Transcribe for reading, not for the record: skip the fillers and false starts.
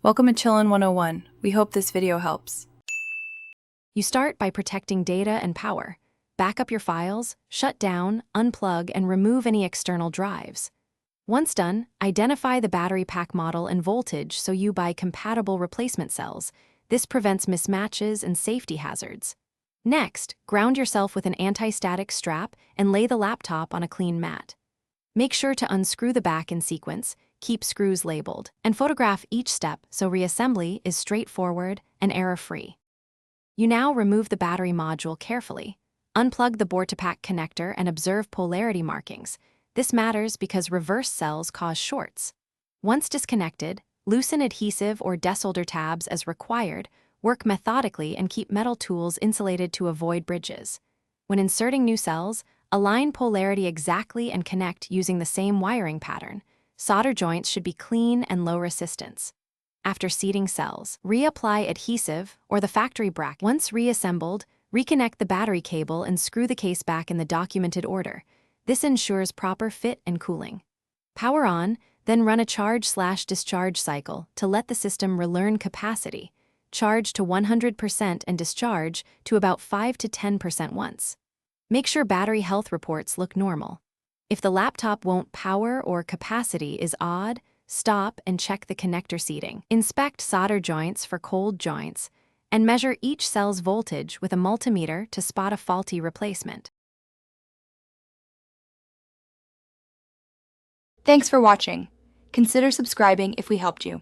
Welcome to Chillin' 101. We hope this video helps. You start by protecting data and power. Back up your files, shut down, unplug, and remove any external drives. Once done, identify the battery pack model and voltage so you buy compatible replacement cells. This prevents mismatches and safety hazards. Next, ground yourself with an anti-static strap and lay the laptop on a clean mat. Make sure to unscrew the back in sequence, keep screws labeled, and photograph each step so reassembly is straightforward and error-free. You now remove the battery module carefully. Unplug the board-to-pack connector and observe polarity markings. This matters because reverse cells cause shorts. Once disconnected, loosen adhesive or desolder tabs as required, work methodically, and keep metal tools insulated to avoid bridges. When inserting new cells, align polarity exactly and connect using the same wiring pattern. Solder joints should be clean and low resistance. After seating cells, reapply adhesive or the factory bracket. Once reassembled, reconnect the battery cable and screw the case back in the documented order. This ensures proper fit and cooling. Power on, then run a charge/discharge cycle to let the system relearn capacity. Charge to 100% and discharge to about 5 to 10% once. Make sure battery health reports look normal. If the laptop won't power or capacity is odd, stop and check the connector seating. Inspect solder joints for cold joints, and measure each cell's voltage with a multimeter to spot a faulty replacement. Thanks for watching. Consider subscribing if we helped you.